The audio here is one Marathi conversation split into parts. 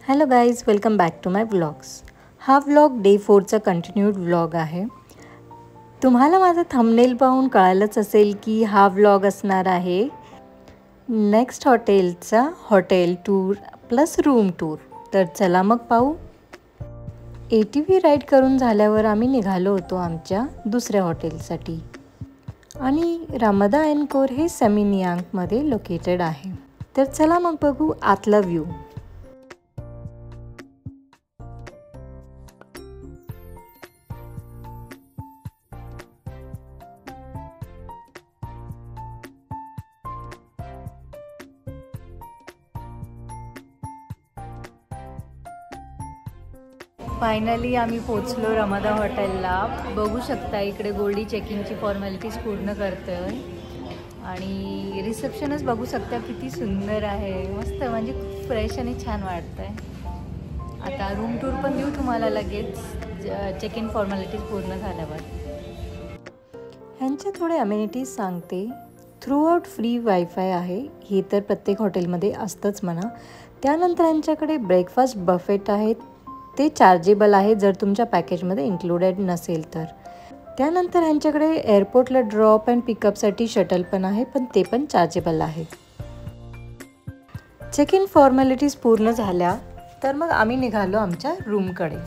Hello guys, welcome back to my vlogs. हा व्लॉग डे 4चा कंटिन्यूड व्लॉग आहे. तुम्हाला माझा थंबनेल पाहून कळालंच असेल की हा व्लॉग असणार आहे नेक्स्ट हॉटेलचा hotel tour plus room tour. तर चला मग पाहू. ATV राईड करून झाल्यावर आम्ही निघालो होतो आमच्या दुसऱ्या हॉटेलसाठी आणि रामदा एन्कोर हे सेमिनियांगमध्ये लोकेटेड आहे. तर चला मग बघू आतला व्ह्यू. फायनली आम्ही पोचलो रामदा हॉटेलला. बघू शकता इकडे गोल्डी चेकिंगची फॉर्मॅलिटीज पूर्ण करतोय आणि रिसेप्शनच बघू शकता किती सुंदर आहे. मस्त, म्हणजे खूप फ्रेश आणि छान वाटतंय. आता रूम टूर पण देऊ तुम्हाला लगेच चेक इन फॉर्मॅलिटीज पूर्ण झाल्यावर. ह्यांच्या थोडे अमेनिटीज सांगते. थ्रू आउट फ्री वायफाय आहे, हे तर प्रत्येक हॉटेलमध्ये असतंच म्हणा. त्यानंतर यांच्याकडे ब्रेकफास्ट बफेट आहेत, ते चार्जेबल आहे जर तुमच्या पॅकेजमध्ये इन्क्लुडेड नसेल तर. त्यानंतर ह्यांच्याकडे एअरपोर्टला ड्रॉप अँड पिकअपसाठी शटल पण आहे, पण ते पण चार्जेबल आहे. चेक इन फॉर्मॅलिटीज पूर्ण झाल्या तर मग आम्ही निघालो आमच्या रूमकडे.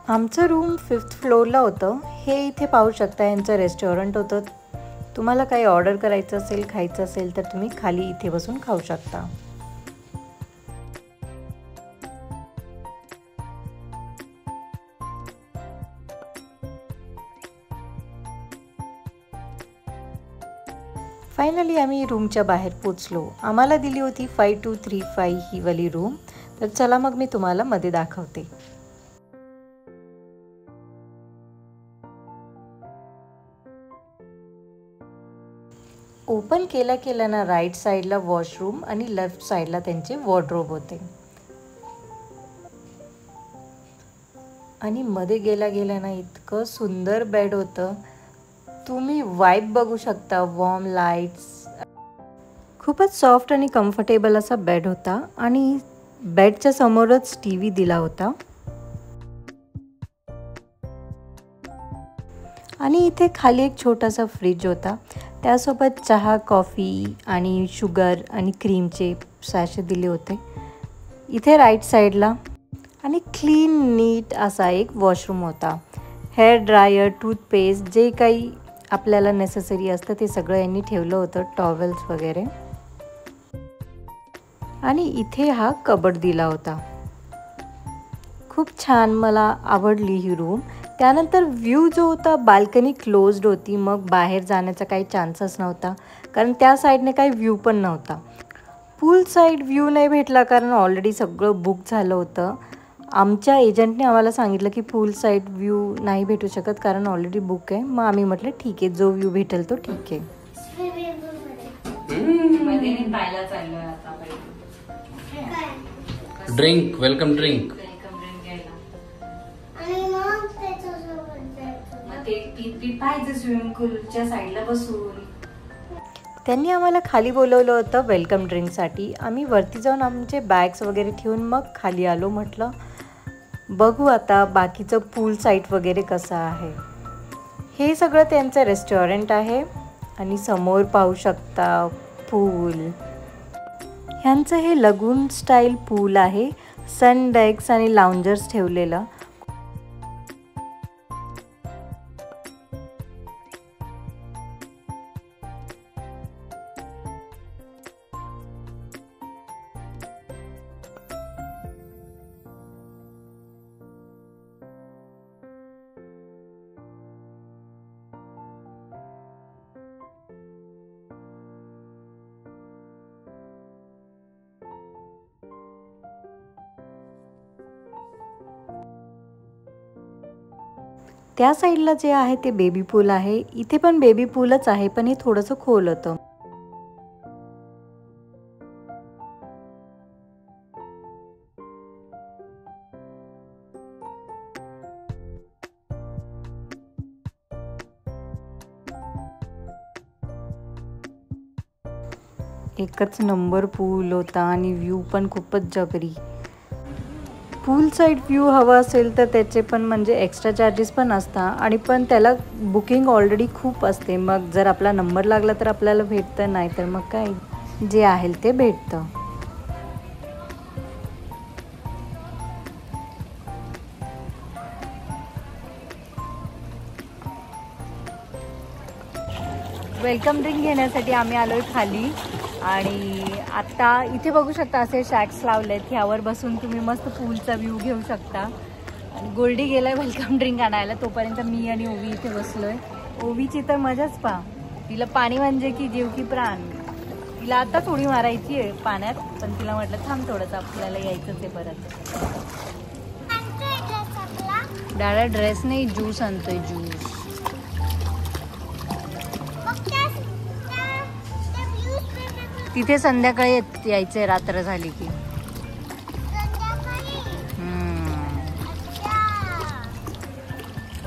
आमचं रूम 5th फ्लोअरला होतं. हे इथे पाहू शकता यांचं रेस्टॉरंट होतं. तुम्हाला काही ऑर्डर करायचं असेल, खायचं असेल तर तुम्ही खाली इथे बसून खाऊ शकता. फायनली आम्ही रूमच्या बाहेर पोचलो. आम्हाला दिली होती 5235 ही वाली रूम. तर चला मग मी तुम्हाला मध्ये दाखवते. ओपन केल्या ना राईट साईडला वॉशरूम आणि लेफ्ट साईडला त्यांचे वॉर्डरोब होते. आणि मध्ये गेल्या ना इतकं सुंदर बेड होतं. तुम्ही वाईब बघू शकता. वॉर्म लाईट्स, खूपच सॉफ्ट आणि कम्फर्टेबल असा बेड होता आणि बेडच्या समोरच TV दिला होता. आणि इथे खाली एक छोटासा फ्रीज होता. त्यासोबत चहा, कॉफी आणि शुगर आणि क्रीमचे सॅशे दिले होते. इथे राईट साईडला आणि क्लीन नीट असा एक वॉशरूम होता. हेअर ड्रायर, टूथपेस्ट, जे काही आपल्याला नेसेसरी असतं ते सगळं यांनी ठेवलं होतं, टॉवेल्स वगैरे. आणि इथे हा कबड दिला होता. खूप छान, मला आवडली ही रूम. त्यानंतर व्ह्यू जो होता, बाल्कनी क्लोज्ड होती, मग बाहेर जाण्याचा काही चान्सच नव्हता कारण त्या साईडने काही व्ह्यू पण नव्हता. पूल साईड व्ह्यू नाही भेटला कारण ऑलरेडी सगळं बुक झालं होतं. आमच्या एजंटने आम्हाला सांगितलं की पूल साईड व्ह्यू नाही भेटू शकत कारण ऑलरेडी बुक आहे. मग आम्ही म्हटलं ठीक आहे, जो व्ह्यू भेटेल तो ठीक आहे. Drink, welcome drink. स्विमिंग पूलच्या साईडला बसून त्यांनी आम्हाला खाली बोलवलं होतं वेलकम ड्रिंकसाठी. आम्ही वरती जाऊन आमचे बॅग्स वगैरे ठेवून मग खाली आलो. म्हटलं बघू आता बाकीचं पूल साईट वगैरे कसं आहे. हे सगळं त्यांचं रेस्टॉरंट आहे आणि समोर पाहू शकता पूल. ह्यांचं हे लगून स्टाईल पूल आहे. सन डेक्स आणि लाउंजर्स ठेवलेलं. त्या साईडला जे आहे ते बेबी पूल आहे. इथे पण बेबी पूलच आहे, पण हे थोडंसं खोल होतं. एकच नंबर पूल होता आणि व्ह्यू पण खूपच जबरी. पूल साईड व्ह्यू हवा असेल तर त्याचे पण म्हणजे एक्स्ट्रा चार्जेस पण असतात आणि पण त्याला बुकिंग ऑलरेडी खूप असते. मग जर आपला नंबर लागला तर आपल्याला भेटतं, नाही तर मग काय जे आहे ते भेटतं. वेलकम ड्रिंक घेण्यासाठी आम्ही आलोय खाली आणि आता इथे बघू शकता असे शॅक्स लावलेत. ह्यावर बसून तुम्ही मस्त पूलचा व्ह्यू घेऊ शकता. आणि गोल्डी गेलाय वेलकम ड्रिंक आणायला, तोपर्यंत मी आणि ओवी इथे बसलोय. ओवीची तर मजाच पहा, तिला पाणी म्हणजे की जीव की प्राण. तिला आताच उडी मारायची आहे पाण्यात, पण तिला म्हटलं थांब थोडंसं, आपल्याला यायचंच आहे परत. दादा ड्रेस नाही, ज्यूस आणतोय, ज्यूस. तिथे संध्याकाळी यायचंय रात्र झाली की.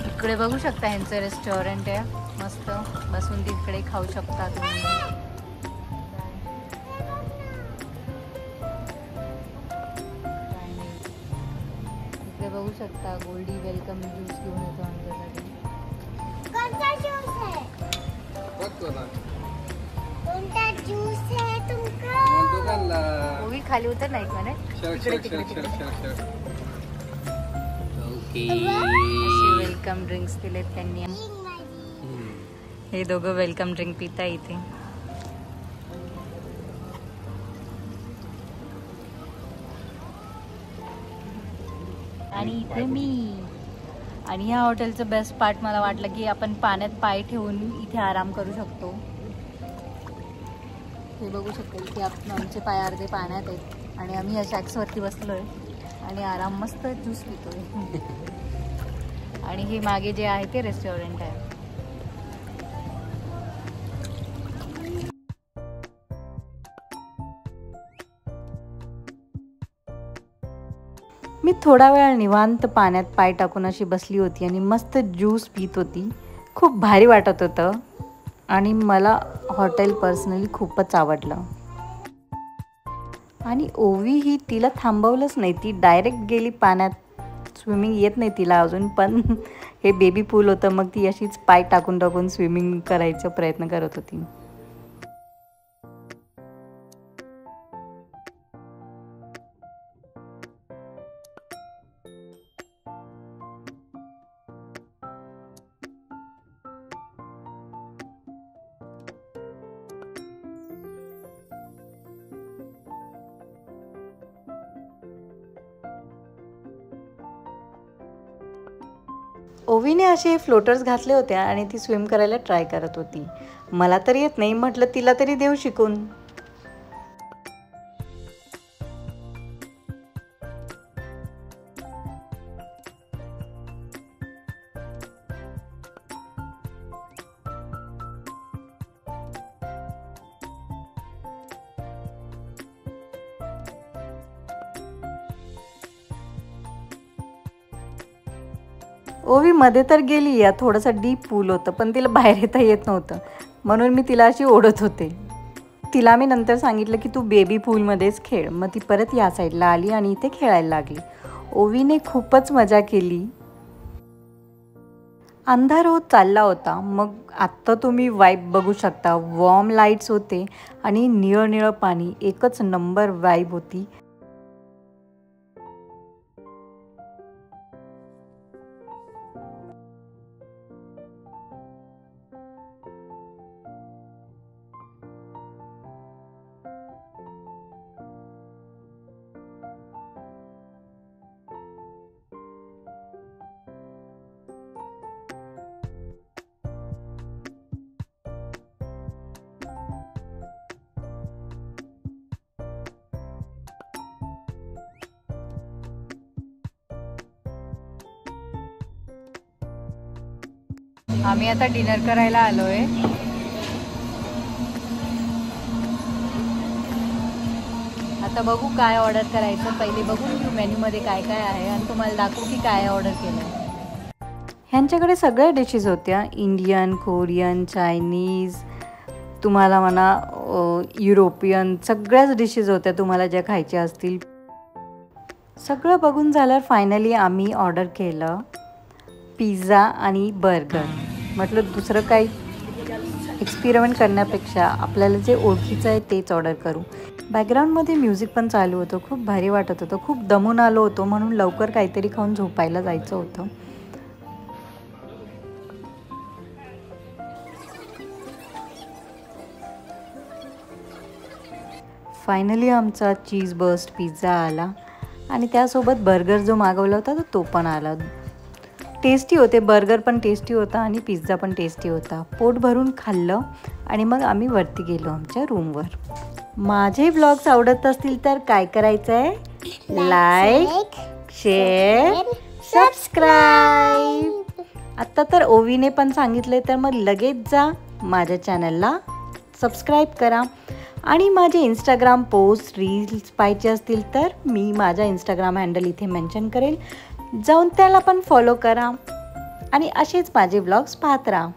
इकडे बघू शकता ह्यांचं रेस्टॉरंट आहे, मस्त बसून तिकडे खाऊ शकता तुम्ही. इकडे बघू शकता गोल्डी वेलकम ज्यूस घेऊन येतो आमच्यासाठी. कोणता ज्यूस आहे? कोणता ज्यूस आहे तुमका? ओवी खाली उतर नाही म्हणे. इकडे तिकडे ओके. वेलकम ड्रिंक्स दिलेत त्यांनी. हे दोघं वेलकम ड्रिंक पिता इथे. आणि इथे मी. आणि ह्या हॉटेलचं बेस्ट पार्ट मला वाटलं की आपण पाण्यात पाय ठेवून इथे आराम करू शकतो. हे बघू शकतो की आमचे पाय अर्धे पाण्यात आहेत आणि आम्ही या शॅक्सवरती बसलोय आणि आराम मस्त ज्यूस पितोय. आणि हे मागे जे आहे ते रेस्टॉरंट आहे. मी थोडा वेळ निवांत पाण्यात पाय टाकून अशी बसली होती आणि मस्त ज्यूस पीत होती. खूप भारी वाटत होतं आणि मला हॉटेल पर्सनली खूपच आवडलं. आणि ओवी ही तिला थांबवलंच नाही, ती डायरेक्ट गेली पाण्यात. स्विमिंग येत नाही तिला अजून, पण हे बेबी पूल होतं, मग ती अशीच पाय टाकून टाकून स्विमिंग करायचा प्रयत्न करत होती. ओवीने असे फ्लोटर्स घातले होते आणि ती स्विम करायला ट्राय करत होती. मला तर येत नाही, म्हटलं तिला तरी देऊ शिकून. ओवी मध्ये तर गेली. या थोडासा डीप पूल होतं, पण तिला बाहेर येता येत नव्हतं, म्हणून मी तिला अशी ओढत होते. तिला मी नंतर सांगितलं की तू बेबी पूलमध्येच खेळ. मग ती परत या साईडला आली आणि इथे खेळायला लागली. ओवीने खूपच मजा केली. अंधार होत चालला होता. मग आत्ता तुम्ही वाईब बघू शकता. वॉर्म लाईट्स होते आणि निळं निळं पाणी. एकच नंबर वाईब होती. आम्ही आता डिनर करायला आलोय. आता बघू काय ऑर्डर करायचं. पहिले बघू मेन्यूमध्ये काय काय आहे आणि तुम्हाला दाखवू की काय ऑर्डर केलं. ह्यांच्याकडे सगळ्या डिशेस होत्या. इंडियन, कोरियन, चायनीज, तुम्हाला म्हणा युरोपियन सगळ्याच डिशेस होत्या तुम्हाला ज्या खायच्या असतील. सगळं बघून झाल्यावर फायनली आम्ही ऑर्डर केलं पिझ्झा आणि बर्गर. म्हटलं दुसरं काही एक्सपेरिमेंट करण्यापेक्षा आपल्याला जे ओळखीचं आहे तेच ऑर्डर करू. बॅकग्राऊंडमध्ये म्युझिक पण चालू होतं. खूप भारी वाटत होतं. खूप दमून आलो होतो म्हणून लवकर काहीतरी खाऊन झोपायला जायचं होतं. फायनली आमचा चीज बर्स्ट पिझ्झा आला आणि त्यासोबत बर्गर जो मागवला होता तो पण आला. टेस्टी होते. बर्गर पण टेस्टी होता आणि पिझ्झा पण टेस्टी होता. पोट भरून खाल्लं आणि मग आम्ही वरती गेलो आमच्या रूमवर. माझे ब्लॉग्स आवडत असतील तर काय करायचं आहे? Like, share, subscribe. आत्ता तर ओवीने पण सांगितले तर मग लगेच जा माझ्या चॅनलला सबस्क्राईब करा. आणि माझे इंस्टाग्राम पोस्ट रील्स पाहायचे असतील तर मी माझा इंस्टाग्राम हँडल इथे मेन्शन करेल. जाऊन त्याला पण फॉलो करा आणि असेच माझे व्लॉग्स पाहत राहा.